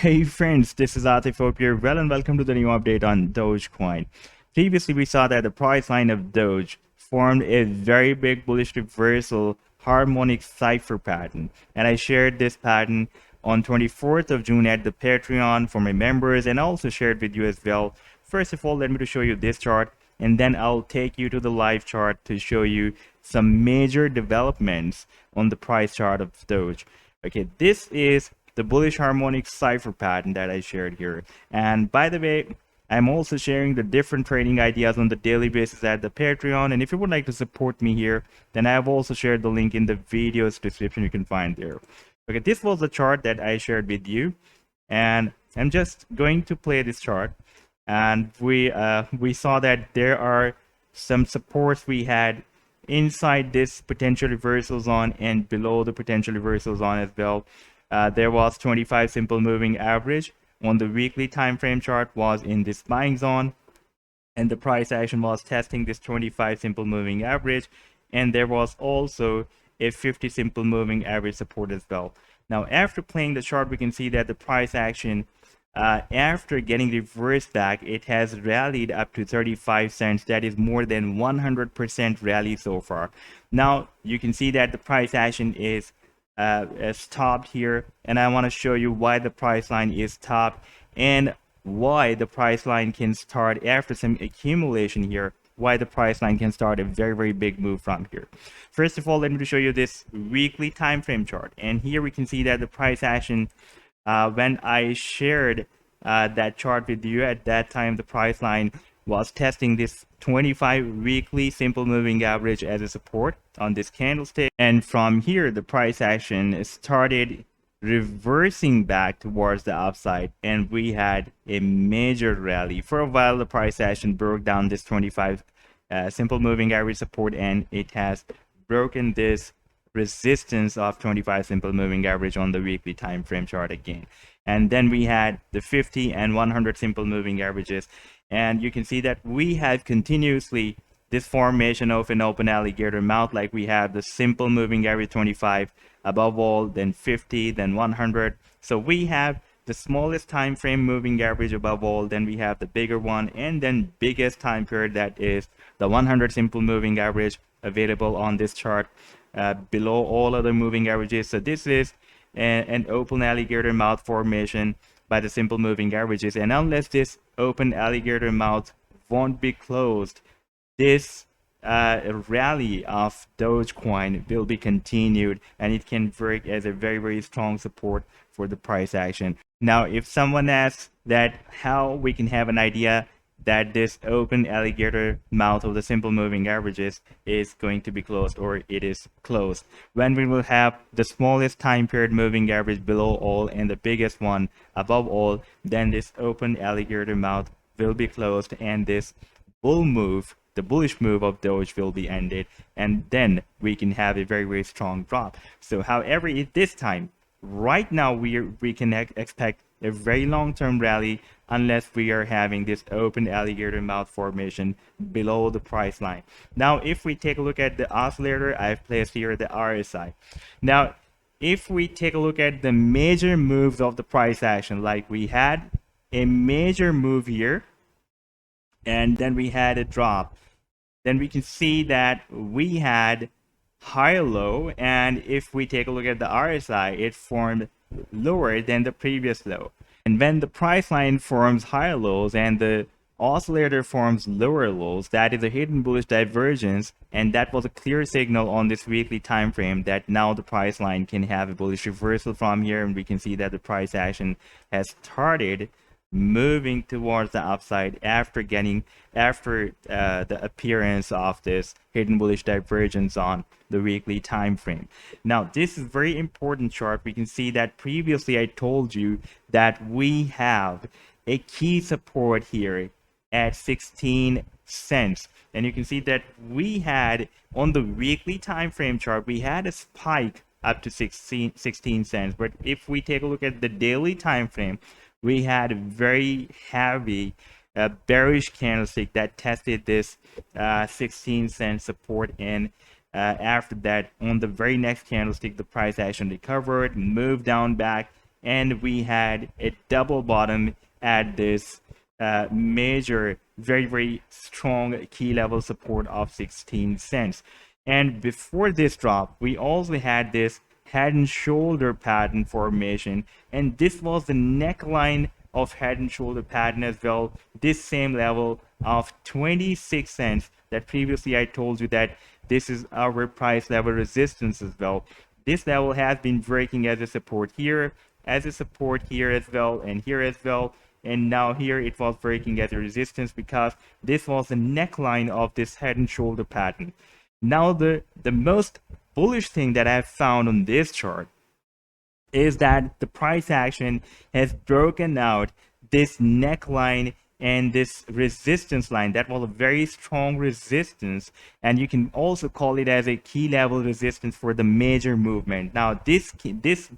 Hey friends, this is Atif. Hope you're well and welcome to the new update on Dogecoin. Previously, we saw that the price line of Doge formed a very big bullish reversal harmonic cipher pattern, and I shared this pattern on 24th of June at the Patreon for my members, and I also shared with you as well. First of all, let me to show you this chart, and then I'll take you to the live chart to show you some major developments on the price chart of Doge. Okay, this is the bullish harmonic cipher pattern that I shared here. And by the way, I'm also sharing the different trading ideas on the daily basis at the Patreon. And if you would like to support me here, then I have also shared the link in the video's description you can find there. Okay, this was the chart that I shared with you. And I'm just going to play this chart. And we saw that there are some supports we had inside this potential reversal zone and below the potential reversal zone as well. There was 25 simple moving average on the weekly time frame chart was in this buying zone, and the price action was testing this 25 simple moving average, and there was also a 50 simple moving average support as well. Now after playing the chart, we can see that the price action after getting reversed back, it has rallied up to 35 cents. That is more than 100% rally so far. Now you can see that the price action is stopped here, and I want to show you why the price line is stopped and why the price line can start after some accumulation here, why the price line can start a very big move from here. First of all, let me show you this weekly time frame chart, and here we can see that the price action when I shared that chart with you at that time, the price line was testing this 25 weekly simple moving average as a support on this candlestick, and from here the price action started reversing back towards the upside, and we had a major rally. For a while the price action broke down this 25 simple moving average support, and it has broken this resistance of 25 simple moving average on the weekly time frame chart again. And then we had the 50 and 100 simple moving averages, and you can see that we have continuously this formation of an open alligator mouth, like we have the simple moving average 25 above all, then 50, then 100. So we have the smallest time frame moving average above all, then we have the bigger one, and then biggest time period, that is the 100 simple moving average available on this chart below all other moving averages. So this is an open alligator mouth formation by the simple moving averages, and unless this open alligator mouth won't be closed, this rally of Dogecoin will be continued, and it can work as a very strong support for the price action. Now if someone asks that how we can have an idea that this open alligator mouth of the simple moving averages is going to be closed, or it is closed, when we will have the smallest time period moving average below all and the biggest one above all, then this open alligator mouth will be closed, and this bull move, the bullish move of Doge, will be ended, and then we can have a very strong drop. So however, at this time right now we can expect a very long-term rally unless we are having this open alligator mouth formation below the price line. Now if we take a look at the oscillator, I've placed here the RSI. Now if we take a look at the major moves of the price action, like we had a major move here and then we had a drop, then we can see that we had higher low, and if we take a look at the RSI, it formed lower than the previous low. And when the price line forms higher lows and the oscillator forms lower lows, that is a hidden bullish divergence, and that was a clear signal on this weekly time frame that now the price line can have a bullish reversal from here, and we can see that the price action has started moving towards the upside after the appearance of this hidden bullish divergence on the weekly time frame. Now this is very important chart. We can see that previously I told you that we have a key support here at 16 cents, and you can see that we had on the weekly time frame chart, we had a spike up to 16 cents, but if we take a look at the daily time frame, we had a very heavy bearish candlestick that tested this 16-cent support, and after that, on the very next candlestick, the price action recovered, moved down back, and we had a double bottom at this major, very strong key level support of 16 cents. And before this drop, we also had this head and shoulder pattern formation, and this was the neckline of head and shoulder pattern as well. This same level of 26 cents that previously I told you that this is our price level resistance as well. This level has been breaking as a support here, as a support here as well, and here as well. And now here it was breaking as a resistance because this was the neckline of this head and shoulder pattern. Now the most bullish thing that I've found on this chart is that the price action has broken out this neckline and this resistance line. That was a very strong resistance, and you can also call it as a key level resistance for the major movement. Now this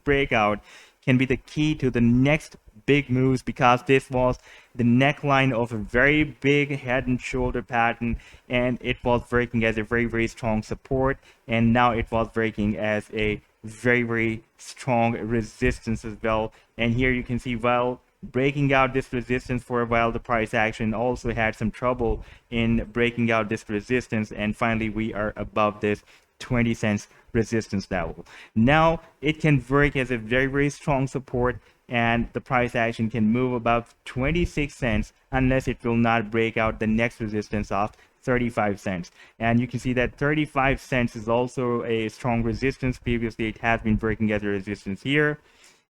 breakout can be the key to the next big moves because this was the neckline of a very big head and shoulder pattern, and it was breaking as a very strong support, and now it was breaking as a very strong resistance as well. And here you can see, well, breaking out this resistance for a while, the price action also had some trouble in breaking out this resistance, and finally we are above this 20 cents resistance level. Now it can work as a very strong support, and the price action can move above 26 cents unless it will not break out the next resistance of 35 cents. And you can see that 35 cents is also a strong resistance. Previously it has been breaking as a resistance here,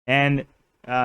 and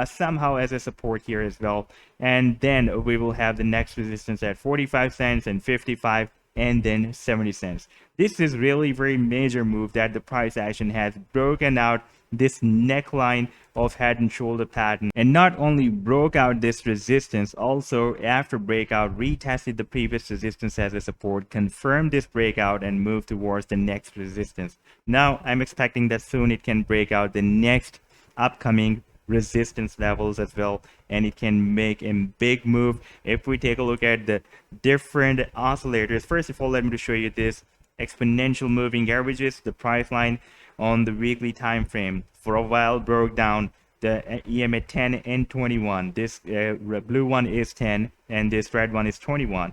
somehow as a support here as well. And then we will have the next resistance at 45 cents and 55 and then 70 cents. This is really very major move that the price action has broken out this neckline of head and shoulder pattern, and not only broke out this resistance, also after breakout retested the previous resistance as a support, confirmed this breakout and moved towards the next resistance. Now I'm expecting that soon it can break out the next upcoming resistance levels as well, and it can make a big move. If we take a look at the different oscillators, first of all, let me show you this exponential moving averages. The price line on the weekly time frame for a while broke down the EMA 10 and 21. This blue one is 10 and this red one is 21.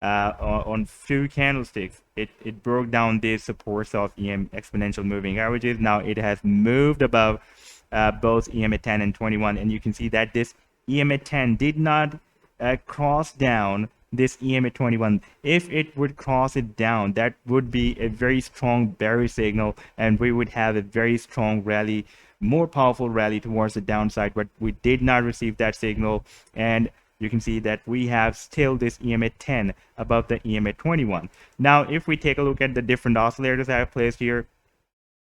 On few candlesticks, it broke down these supports of EM exponential moving averages. Now it has moved above both EMA 10 and 21, and you can see that this EMA 10 did not cross down this EMA 21. If it would cross it down, that would be a very strong bearish signal, and we would have a very strong rally, more powerful rally towards the downside. But we did not receive that signal, and you can see that we have still this EMA 10 above the EMA 21. Now if we take a look at the different oscillators I have placed here,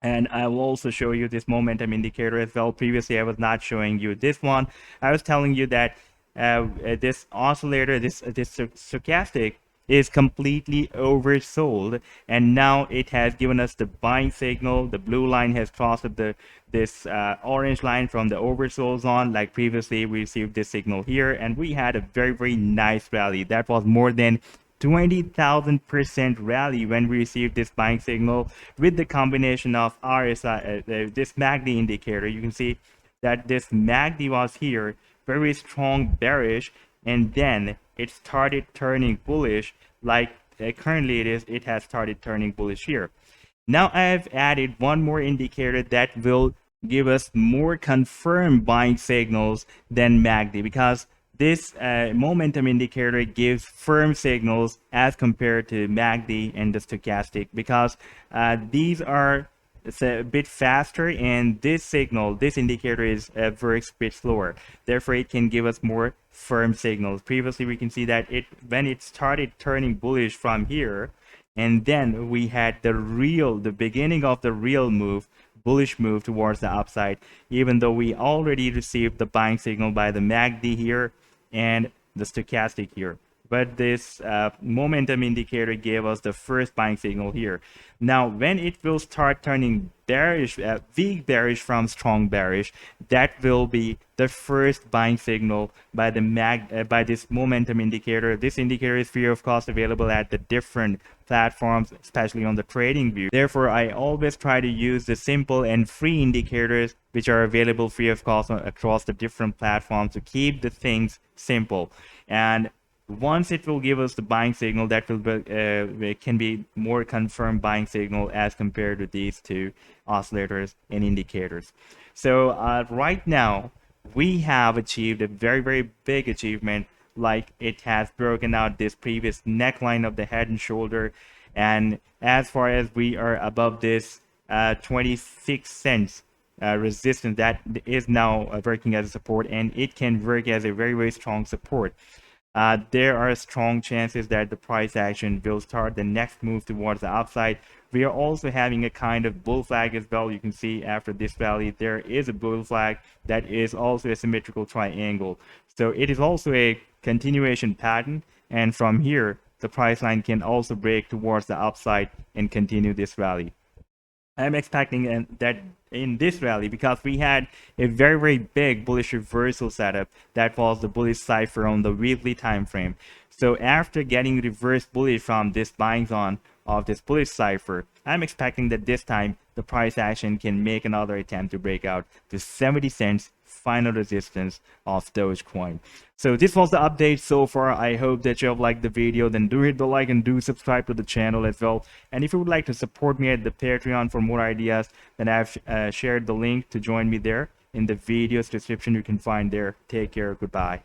and I will also show you this momentum indicator as well. Previously I was not showing you this one. I was telling you that this oscillator, this stochastic, is completely oversold, and now it has given us the buying signal. The blue line has crossed this orange line from the oversold zone. Like previously we received this signal here, and we had a very nice rally that was more than 20,000% rally when we received this buying signal with the combination of RSI, this MACD indicator. You can see that this MACD was here, very strong bearish, and then it started turning bullish. Like currently it has started turning bullish here. Now I have added one more indicator that will give us more confirmed buying signals than MACD, because this momentum indicator gives firm signals as compared to MACD and the stochastic, because these are a bit faster, and this signal, this indicator is works a bit slower. Therefore, it can give us more firm signals. Previously, we can see that when it started turning bullish from here, and then we had the beginning of the real move, bullish move towards the upside, even though we already received the buying signal by the MACD here and the stochastic here. but this momentum indicator gave us the first buying signal here. Now, when it will start turning bearish, weak bearish from strong bearish, that will be the first buying signal by the by this momentum indicator. This indicator is free of cost, available at the different platforms, especially on the TradingView. Therefore, I always try to use the simple and free indicators which are available free of cost across the different platforms to keep the things simple. And once it will give us the buying signal, that will be, it can be more confirmed buying signal as compared to these two oscillators and indicators. So right now we have achieved a very big achievement, like it has broken out this previous neckline of the head and shoulder, and as far as we are above this 26 cents resistance, that is now working as a support, and it can work as a very strong support. There are strong chances that the price action will start the next move towards the upside. We are also having a kind of bull flag as well. You can see after this rally, there is a bull flag that is also a symmetrical triangle. So it is also a continuation pattern. And from here, the price line can also break towards the upside and continue this rally. I'm expecting that in this rally, because we had a very big bullish reversal setup, that was the bullish cipher on the weekly time frame. So after getting reversed bullish from this buying zone of this bullish cipher, I'm expecting that this time the price action can make another attempt to break out to 70 cents final resistance of Dogecoin. So this was the update so far. I hope that you have liked the video. Then do hit the like and do subscribe to the channel as well. And if you would like to support me at the Patreon for more ideas, then I've shared the link to join me there in the video's description. You can find there. Take care. Goodbye.